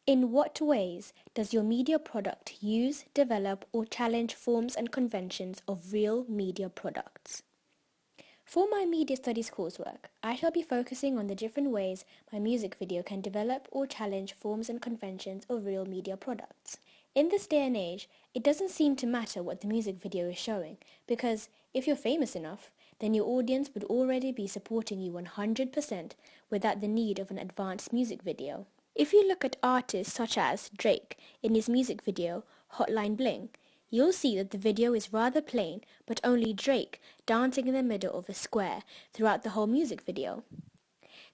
In what ways does your media product use, develop, or challenge forms and conventions of real media products? For my media studies coursework, I shall be focusing on the different ways my music video can develop or challenge forms and conventions of real media products. In this day and age, it doesn't seem to matter what the music video is showing, because if you're famous enough, then your audience would already be supporting you 100% without the need of an advanced music video. If you look at artists such as Drake in his music video, Hotline Bling, you'll see that the video is rather plain, but only Drake dancing in the middle of a square throughout the whole music video.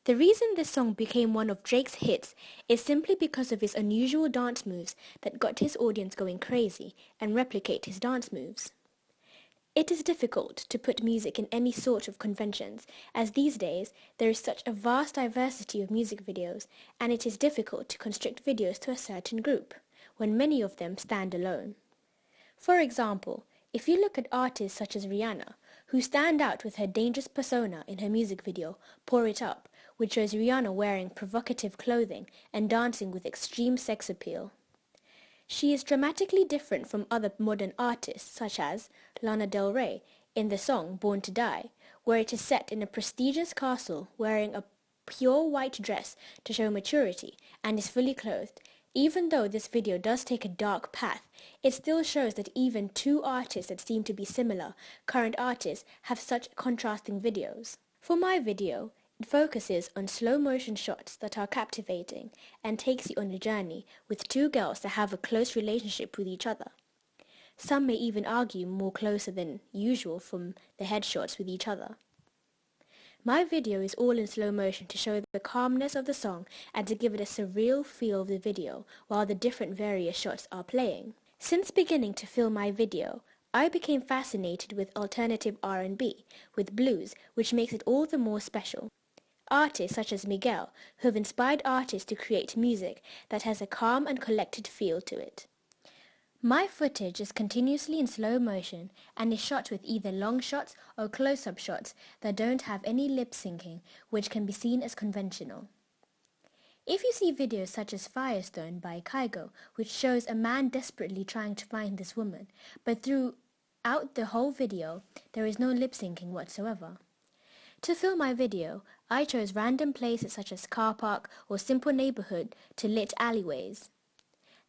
The reason this song became one of Drake's hits is simply because of his unusual dance moves that got his audience going crazy and replicate his dance moves. It is difficult to put music in any sort of conventions, as these days there is such a vast diversity of music videos, and it is difficult to constrict videos to a certain group, when many of them stand alone. For example, if you look at artists such as Rihanna, who stand out with her dangerous persona in her music video, Pour It Up, which shows Rihanna wearing provocative clothing and dancing with extreme sex appeal. She is dramatically different from other modern artists such as Lana Del Rey in the song Born to Die, where it is set in a prestigious castle wearing a pure white dress to show maturity and is fully clothed. Even though this video does take a dark path, it still shows that even two artists that seem to be similar, current artists, have such contrasting videos. For my video, it focuses on slow motion shots that are captivating and takes you on a journey with two girls that have a close relationship with each other. Some may even argue more closer than usual from the headshots with each other. My video is all in slow motion to show the calmness of the song and to give it a surreal feel of the video while the different various shots are playing. Since beginning to film my video, I became fascinated with alternative R&B, with blues, which makes it all the more special. Artists such as Miguel, who have inspired artists to create music that has a calm and collected feel to it. My footage is continuously in slow motion and is shot with either long shots or close-up shots that don't have any lip syncing, which can be seen as conventional. If you see videos such as Firestone by Kygo, which shows a man desperately trying to find this woman, but throughout the whole video, there is no lip syncing whatsoever. To film my video, I chose random places such as car park or simple neighborhood to lit alleyways.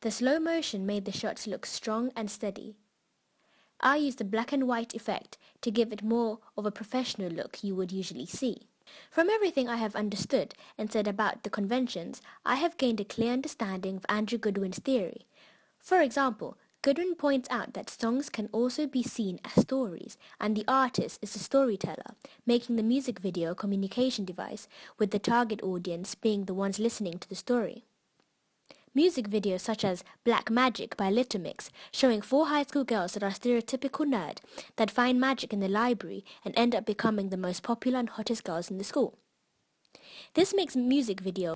The slow motion made the shots look strong and steady. I used the black and white effect to give it more of a professional look you would usually see. From everything I have understood and said about the conventions, I have gained a clear understanding of Andrew Goodwin's theory. For example, Goodwin points out that songs can also be seen as stories, and the artist is the storyteller, making the music video a communication device, with the target audience being the ones listening to the story. Music videos such as Black Magic by Little Mix, showing 4 high school girls that are stereotypical nerd that find magic in the library and end up becoming the most popular and hottest girls in the school. This makes music video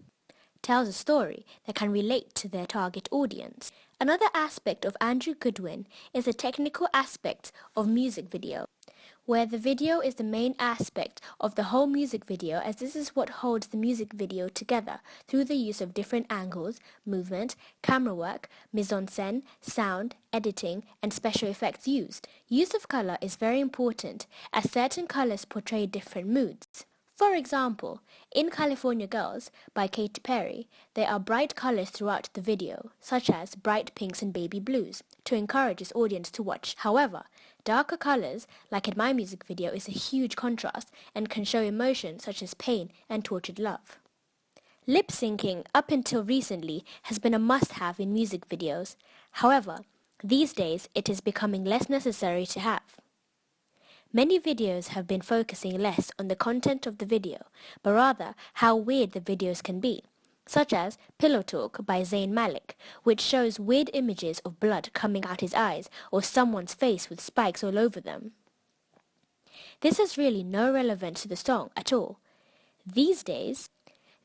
tells a story that can relate to their target audience. Another aspect of Andrew Goodwin is the technical aspect of music video, where the video is the main aspect of the whole music video, as this is what holds the music video together through the use of different angles, movement, camera work, mise-en-scène, sound, editing, and special effects used. Use of color is very important, as certain colors portray different moods. For example, in California Girls by Katy Perry, there are bright colors throughout the video, such as bright pinks and baby blues, to encourage its audience to watch. However, darker colors, like in my music video, is a huge contrast and can show emotions such as pain and tortured love. Lip syncing, up until recently, has been a must-have in music videos. However, these days it is becoming less necessary to have. Many videos have been focusing less on the content of the video, but rather how weird the videos can be, such as Pillow Talk by Zayn Malik, which shows weird images of blood coming out his eyes or someone's face with spikes all over them. This has really no relevance to the song at all. These days,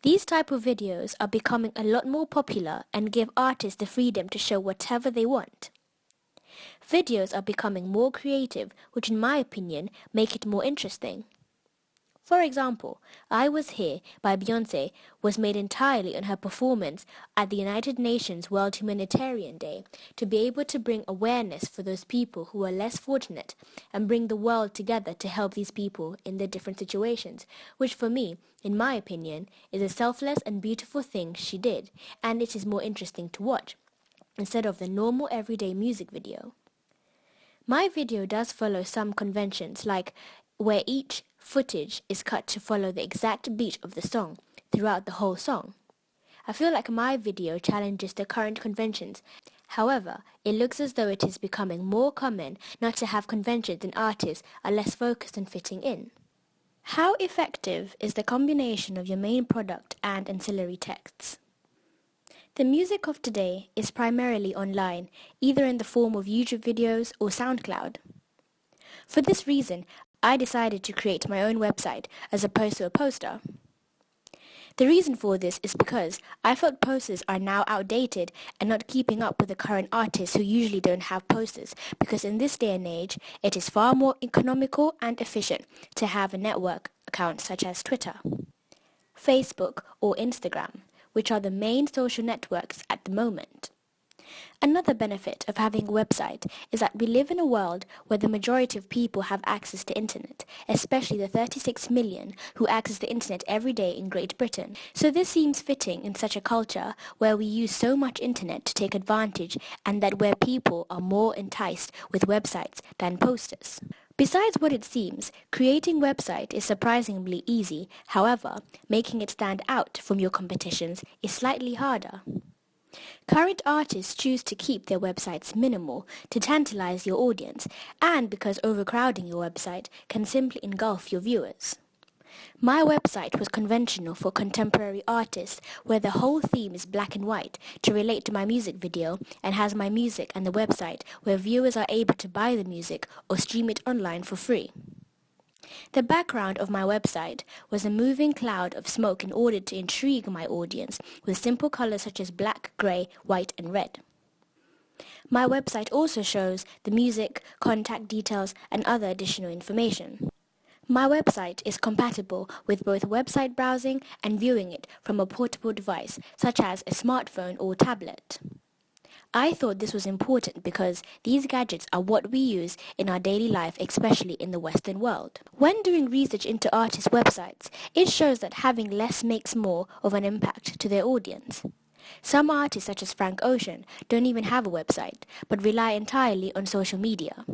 these type of videos are becoming a lot more popular and give artists the freedom to show whatever they want. Videos are becoming more creative, which in my opinion make it more interesting. For example, I Was Here by Beyoncé was made entirely on her performance at the United Nations World Humanitarian Day to be able to bring awareness for those people who are less fortunate and bring the world together to help these people in their different situations, which for me, in my opinion, is a selfless and beautiful thing she did, and it is more interesting to watch, instead of the normal everyday music video. My video does follow some conventions, like where each footage is cut to follow the exact beat of the song throughout the whole song. I feel like my video challenges the current conventions. However, it looks as though it is becoming more common not to have conventions and artists are less focused on fitting in. How effective is the combination of your main product and ancillary texts? The music of today is primarily online, either in the form of YouTube videos or SoundCloud. For this reason, I decided to create my own website as opposed to a poster. The reason for this is because I felt posters are now outdated and not keeping up with the current artists who usually don't have posters, because in this day and age, it is far more economical and efficient to have a network account such as Twitter, Facebook, or Instagram, which are the main social networks at the moment. Another benefit of having a website is that we live in a world where the majority of people have access to internet, especially the 36 million who access the internet every day in Great Britain. So this seems fitting in such a culture where we use so much internet to take advantage, and that where people are more enticed with websites than posters. Besides what it seems, creating a website is surprisingly easy. However, making it stand out from your competitions is slightly harder. Current artists choose to keep their websites minimal to tantalize your audience, and because overcrowding your website can simply engulf your viewers. My website was conventional for contemporary artists, where the whole theme is black and white to relate to my music video, and has my music and the website where viewers are able to buy the music or stream it online for free. The background of my website was a moving cloud of smoke in order to intrigue my audience with simple colors such as black, grey, white and red. My website also shows the music, contact details and other additional information. My website is compatible with both website browsing and viewing it from a portable device such as a smartphone or tablet. I thought this was important because these gadgets are what we use in our daily life, especially in the Western world. When doing research into artists' websites, it shows that having less makes more of an impact to their audience. Some artists, such as Frank Ocean, don't even have a website, but rely entirely on social media.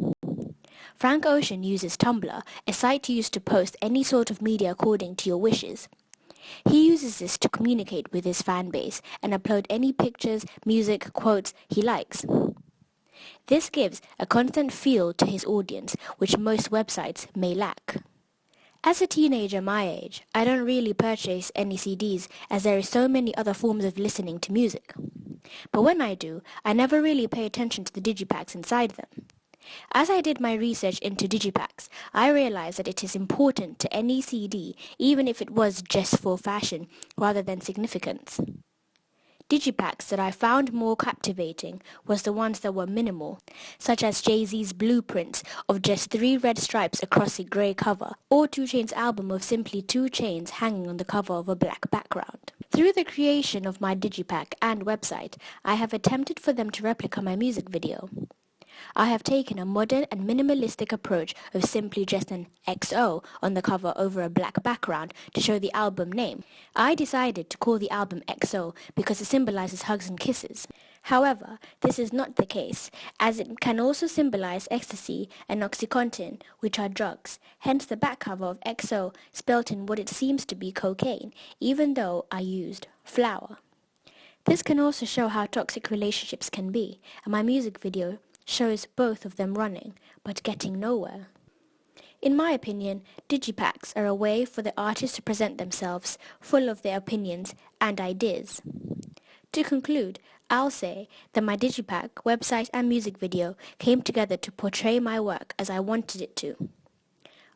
Frank Ocean uses Tumblr, a site used to post any sort of media according to your wishes. He uses this to communicate with his fan base and upload any pictures, music, quotes he likes. This gives a constant feel to his audience, which most websites may lack. As a teenager my age, I don't really purchase any CDs as there are so many other forms of listening to music. But when I do, I never really pay attention to the digipacks inside them. As I did my research into digipacks, I realized that it is important to any CD, even if it was just for fashion rather than significance. Digipacks that I found more captivating was the ones that were minimal, such as Jay-Z's Blueprints of just 3 red stripes across a grey cover, or 2 Chainz's album of simply 2 chains hanging on the cover of a black background. Through the creation of my digipack and website, I have attempted for them to replicate my music video. I have taken a modern and minimalistic approach of simply just an XO on the cover over a black background to show the album name. I decided to call the album XO because it symbolizes hugs and kisses. However, this is not the case, as it can also symbolize ecstasy and oxycontin, which are drugs. Hence the back cover of XO spelt in what it seems to be cocaine, even though I used flour. This can also show how toxic relationships can be, and my music video shows both of them running, but getting nowhere. In my opinion, digipacks are a way for the artists to present themselves, full of their opinions and ideas. To conclude, I'll say that my digipack, website and music video came together to portray my work as I wanted it to.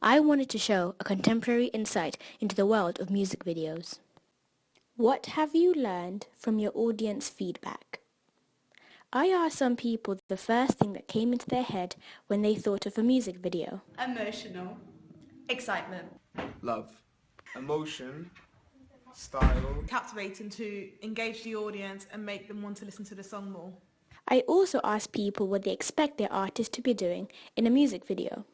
I wanted to show a contemporary insight into the world of music videos. What have you learned from your audience feedback? I asked some people the first thing that came into their head when they thought of a music video. Emotional. Excitement. Love. emotion, style. Captivating to engage the audience and make them want to listen to the song more. I also asked people what they expect their artist to be doing in a music video.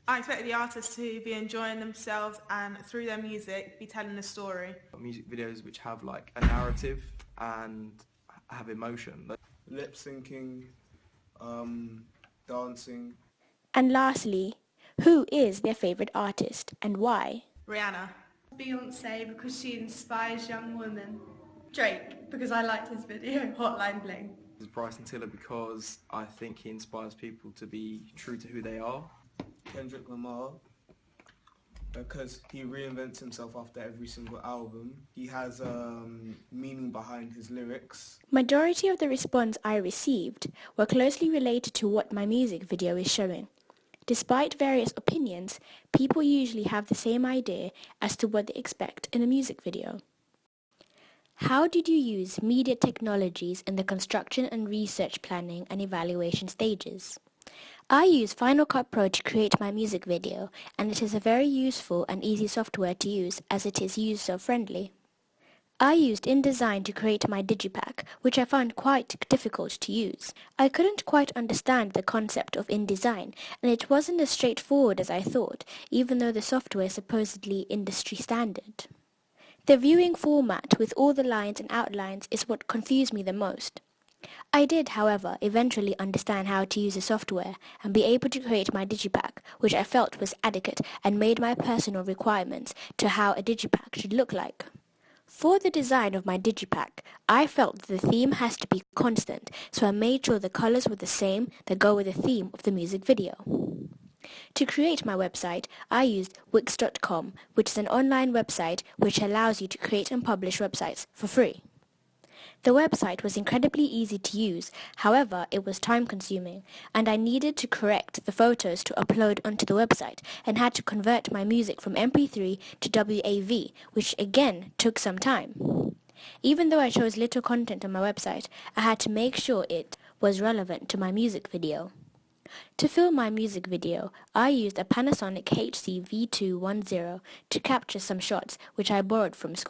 I expect the artists to be enjoying themselves and through their music be telling a story. Music videos which have like a narrative and have emotion. Lip syncing, dancing. And lastly, who is their favourite artist and why? Rihanna. Beyonce because she inspires young women. Drake because I liked his video, Hotline Bling. Bryson Tiller because I think he inspires people to be true to who they are. Kendrick Lamar because he reinvents himself after every single album. He has meaning behind his lyrics. Majority of the response I received were closely related to what my music video is showing. Despite various opinions, people usually have the same idea as to what they expect in a music video. How did you use media technologies in the construction and research planning and evaluation stages? I use Final Cut Pro to create my music video, and it is a very useful and easy software to use as it is user-friendly. I used InDesign to create my digipack, which I found quite difficult to use. I couldn't quite understand the concept of InDesign, and it wasn't as straightforward as I thought, even though the software is supposedly industry standard. The viewing format with all the lines and outlines is what confused me the most. I did, however, eventually understand how to use the software and be able to create my digipack, which I felt was adequate and made my personal requirements to how a digipack should look like. For the design of my digipack, I felt the theme has to be constant, so I made sure the colors were the same that go with the theme of the music video. To create my website, I used Wix.com, which is an online website which allows you to create and publish websites for free. The website was incredibly easy to use, however it was time-consuming, and I needed to correct the photos to upload onto the website and had to convert my music from MP3 to WAV, which again took some time. Even though I chose little content on my website, I had to make sure it was relevant to my music video. To film my music video, I used a Panasonic HC V210 to capture some shots which I borrowed from school.